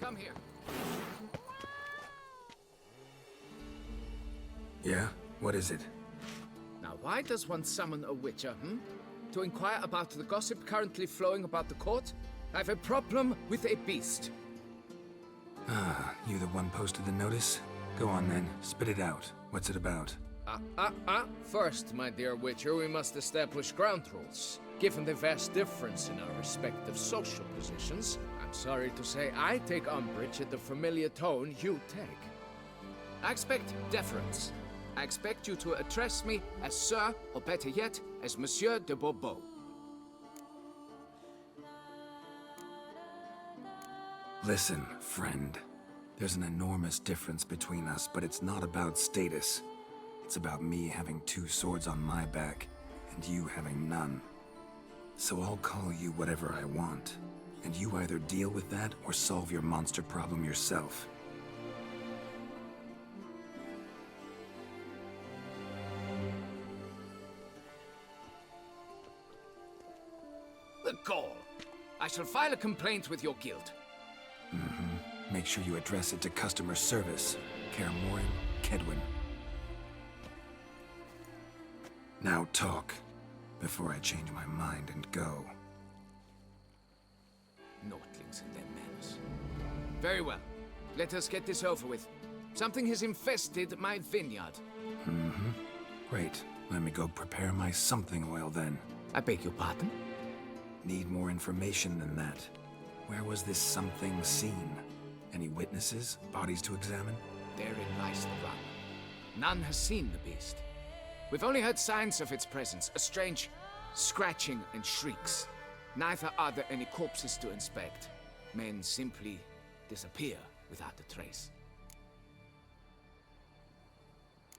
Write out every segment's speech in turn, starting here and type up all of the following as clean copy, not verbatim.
come here. Yeah? What is it? Now, why does one summon a witcher, To inquire about the gossip currently flowing about the court? I have a problem with a beast. Ah, you the one posted the notice? Go on then, spit it out. What's it about? First, my dear witcher, we must establish ground rules. Given the vast difference in our respective social positions, I'm sorry to say I take umbrage at the familiar tone you take. I expect deference. I expect you to address me as Sir, or better yet, as Monsieur de Bourbeau. Listen, friend. There's an enormous difference between us, but it's not about status. It's about me having two swords on my back, and you having none. So I'll call you whatever I want, and you either deal with that or solve your monster problem yourself. The gall! I shall file a complaint with your guild. Make sure you address it to customer service. Kaer Morhen, Kedwin. Now talk, before I change my mind and go. Notlings and their manners. Very well. Let us get this over with. Something has infested my vineyard. Great. Let me go prepare my something oil then. I beg your pardon? Need more information than that. Where was this something seen? Any witnesses? Bodies to examine? Therein lies the rub. None has seen the beast. We've only heard signs of its presence, a strange scratching and shrieks. Neither are there any corpses to inspect. Men simply disappear without a trace.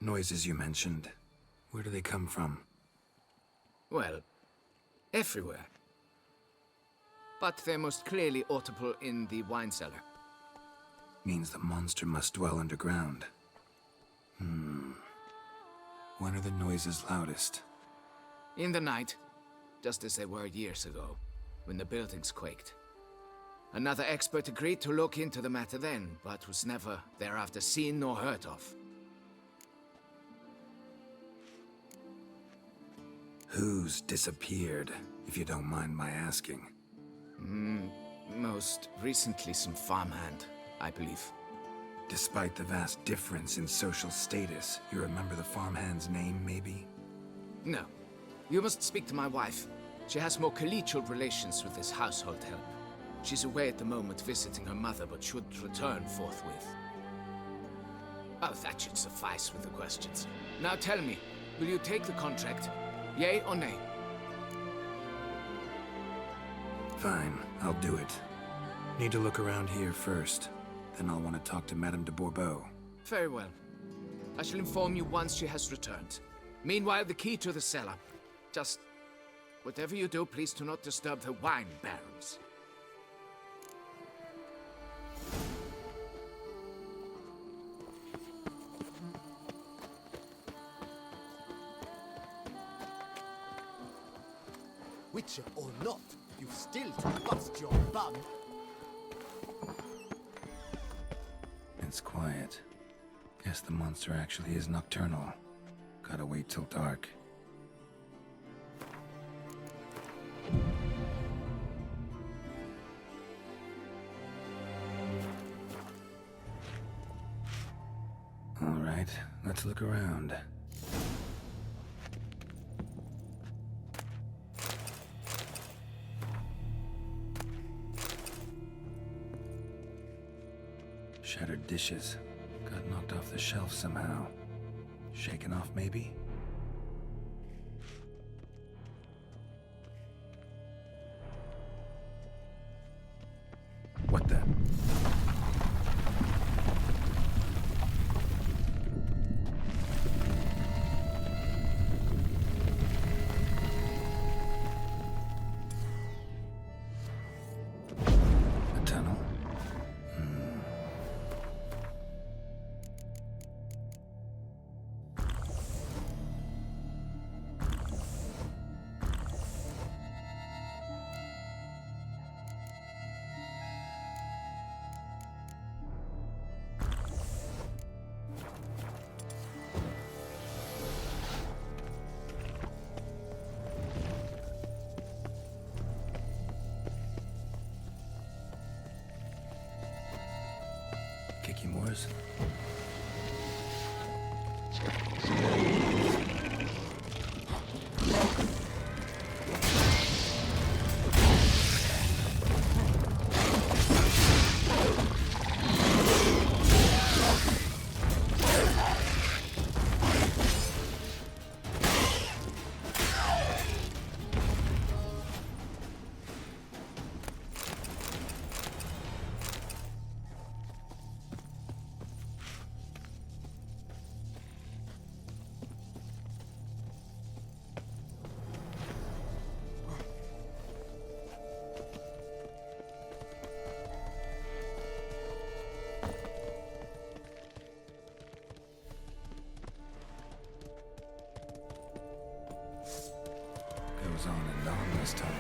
Noises you mentioned. Where do they come from? Well, everywhere. But they're most clearly audible in the wine cellar. Means the monster must dwell underground. When are the noises loudest? In the night, just as they were years ago, when the buildings quaked. Another expert agreed to look into the matter then, but was never thereafter seen nor heard of. Who's disappeared, if you don't mind my asking? Most recently some farmhand, I believe. Despite the vast difference in social status, you remember the farmhand's name, maybe? No. You must speak to my wife. She has more collegial relations with this household help. She's away at the moment visiting her mother, but should return forthwith. Oh, that should suffice with the questions. Now tell me, will you take the contract? Yea or nay? Fine, I'll do it. Need to look around here first. Then I'll want to talk to Madame de Bourbeau. Very well. I shall inform you once she has returned. Meanwhile, the key to the cellar. Just, whatever you do, please do not disturb the wine barrels. Witcher or not, you've still to bust your bum. It's quiet. Guess the monster actually is nocturnal. Gotta wait till dark. All right, let's look around. Shattered dishes. Got knocked off the shelf somehow. Shaken off, maybe? What the? A tunnel? yours? Goes on and on this tunnel.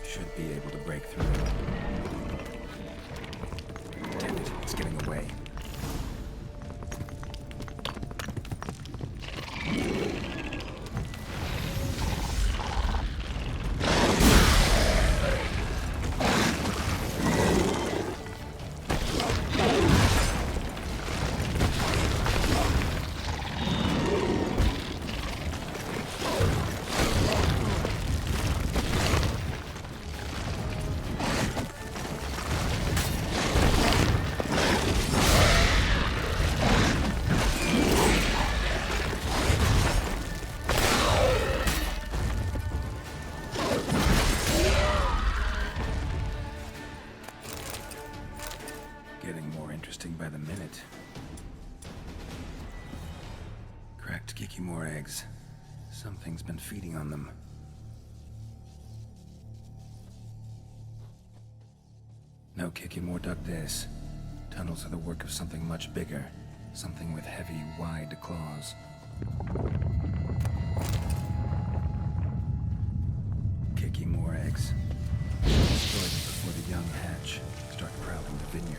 Should be able to break through. Damn it, it's getting away. Getting more interesting by the minute. Cracked Kikimore eggs. Something's been feeding on them. No Kikimore dug this. Tunnels are the work of something much bigger. Something with heavy, wide claws. Kikimore eggs. Destroy them before the young hatch. Start prowling the vineyard.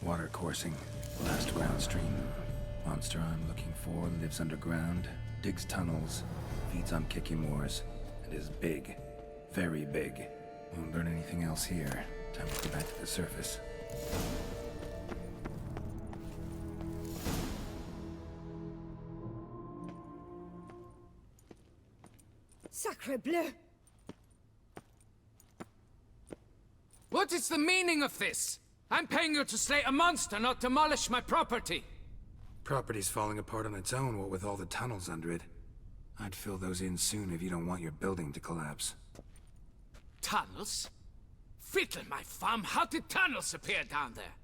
Water coursing. Last round stream. Monster I'm looking for lives underground, digs tunnels, feeds on Kikimores, and is big. Very big. Won't learn anything else here. Time to go back to the surface. Sacre bleu! What is the meaning of this? I'm paying you to slay a monster, not demolish my property. Property's falling apart on its own, what with all the tunnels under it. I'd fill those in soon if you don't want your building to collapse. Tunnels? Fiddle my thumb, how did tunnels appear down there?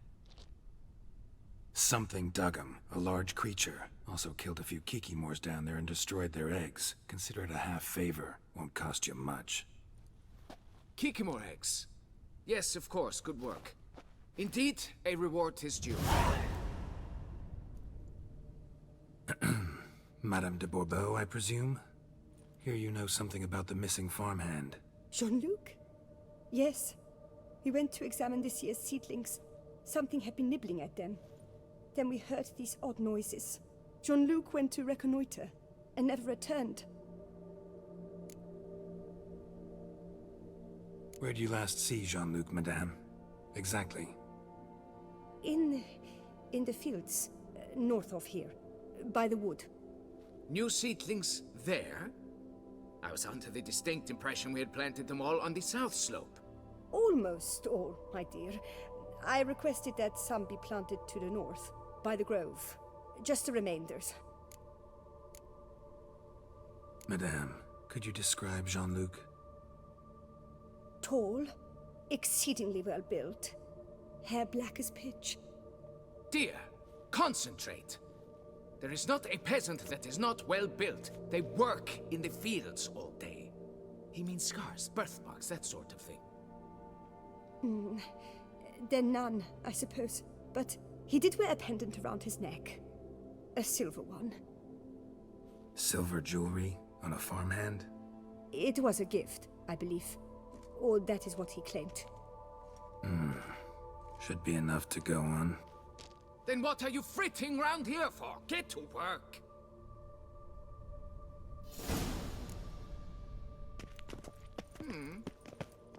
Something dug 'em. A large creature. Also killed a few Kikimores down there and destroyed their eggs. Consider it a half favor. Won't cost you much. Kikimore eggs. Yes, of course, good work. Indeed, a reward is due. Madame de Bourbeau, I presume? Hear you know something about the missing farmhand. Jean-Luc? Yes. We went to examine this year's seedlings. Something had been nibbling at them. Then we heard these odd noises. Jean-Luc went to reconnoiter and never returned. Where'd you last see Jean-Luc, madame? Exactly. In the fields, north of here, by the wood. New seedlings, There? I was under the distinct impression we had planted them all on the south slope. Almost all, my dear. I requested that some be planted to the north, by the grove. Just the remainders. Madame, could you describe Jean-Luc? Tall, exceedingly well built, hair black as pitch. Dear, concentrate. There is not a peasant that is not well built. They work in the fields all day. He means scars, birthmarks, that sort of thing. Then none, I suppose. But he did wear a pendant around his neck. A silver one. Silver jewelry on a farmhand? It was a gift, I believe. Or that is what he claimed. Should be enough to go on. Then what are you fritting round here for? Get to work!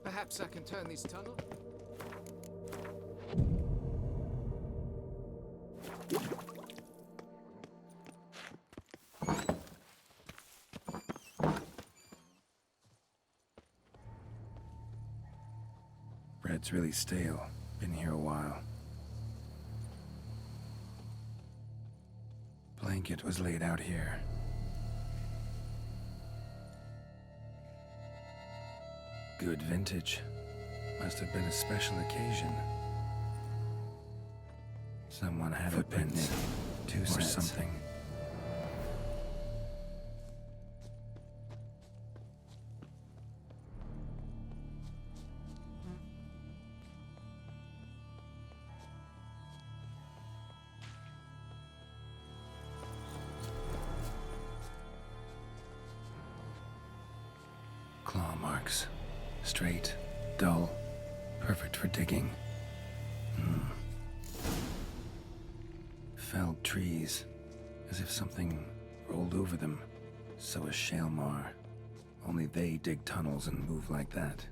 Perhaps I can turn this tunnel? Bread's really stale. Been here a while. Blanket was laid out here. Good vintage. Must have been a special occasion. Someone had a picnic. 2 cents. Or something. Claw marks. Straight, dull, perfect for digging. Felled trees, as if something rolled over them. So is SHAELMAAR. Only they dig tunnels and move like that.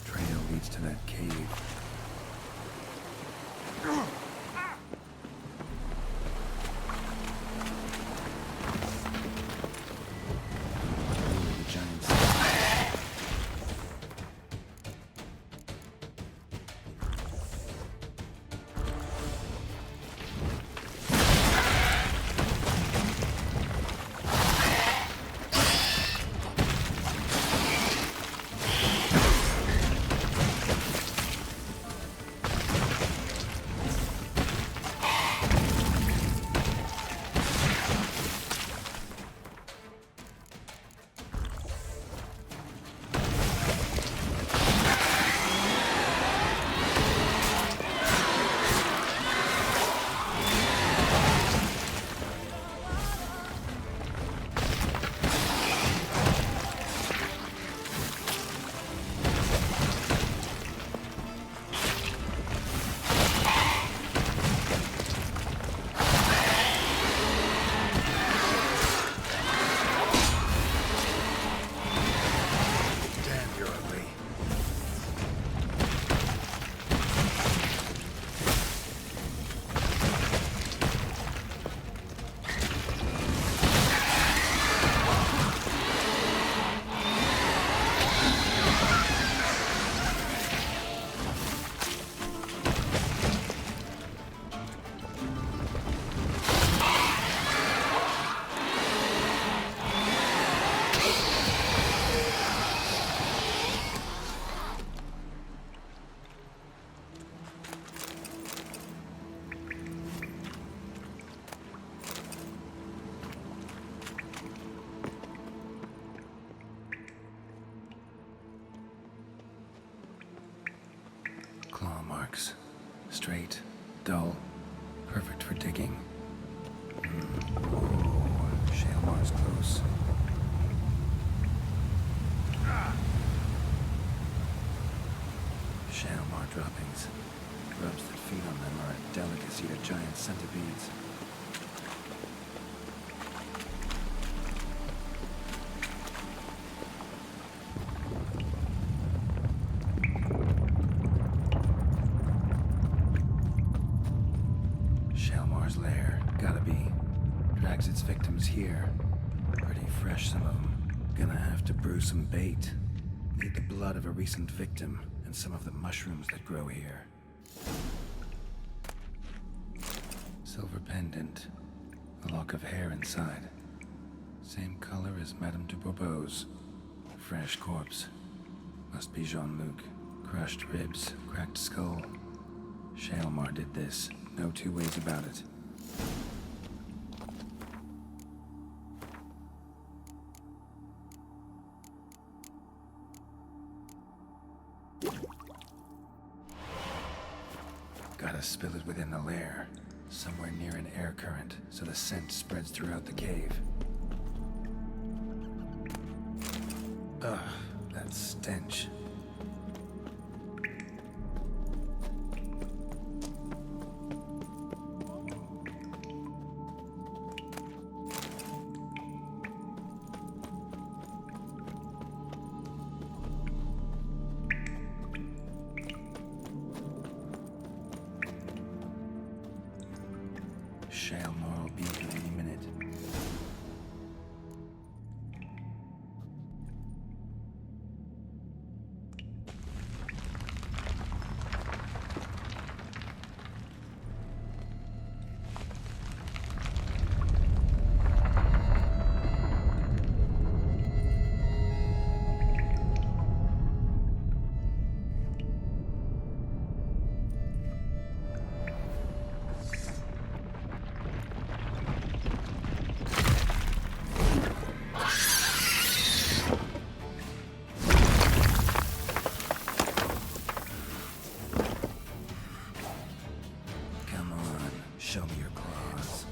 Trail leads to that cave. Claw marks. Straight, dull, perfect for digging. SHAELMAAR's close. SHAELMAAR droppings. Grubs that feed on them are a delicacy to giant centipedes. Gotta be. Drags its victims here. Pretty fresh, some of them. Gonna have to brew some bait. Need the blood of a recent victim and some of the mushrooms that grow here. Silver pendant. A lock of hair inside. Same color as Madame de Bourbeau's. Fresh corpse. Must be Jean-Luc. Crushed ribs, cracked skull. SHAELMAAR did this. No two ways about it. Gotta spill it within the lair. Somewhere near an air current, so the scent spreads throughout the cave. Ugh, that stench. SHAELMAAR will be here any minute. Show me your claws.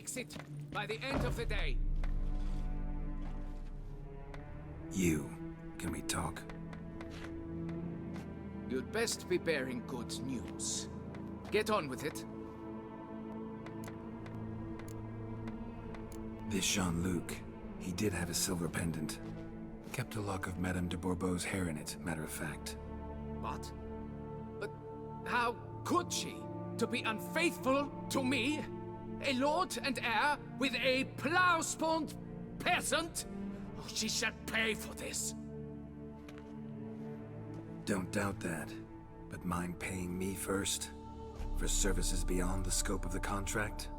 fix it by the end of the day. You, can we talk? You'd best be bearing good news. Get on with it. This Jean-Luc, he did have a silver pendant. Kept a lock of Madame de Bourbeau's hair in it, matter of fact. What? But how could she? To be unfaithful to me? A lord and heir with a plow-spawned peasant? Oh, she shall pay for this. Don't doubt that. But mind paying me first? For services beyond the scope of the contract?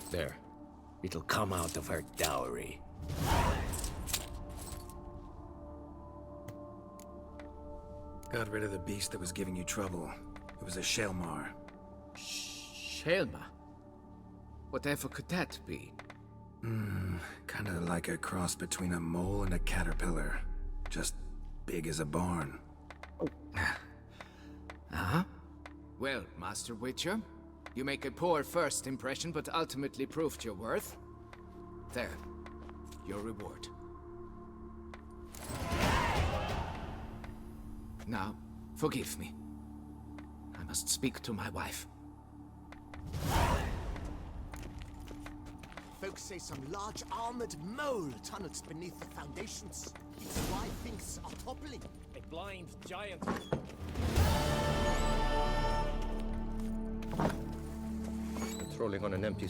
There. It'll come out of her dowry. Got rid of the beast that was giving you trouble. It was a SHAELMAAR. SHAELMAAR? Whatever could that be? Kinda like a cross between a mole and a caterpillar. Just big as a barn. Uh-huh. Well, Master Witcher, you make a poor first impression, but ultimately proved your worth. There. Your reward. Now, forgive me. I must speak to my wife. Folks say some large armored mole tunnels beneath the foundations. It's why things are toppling. A blind giant. Patrolling on an empty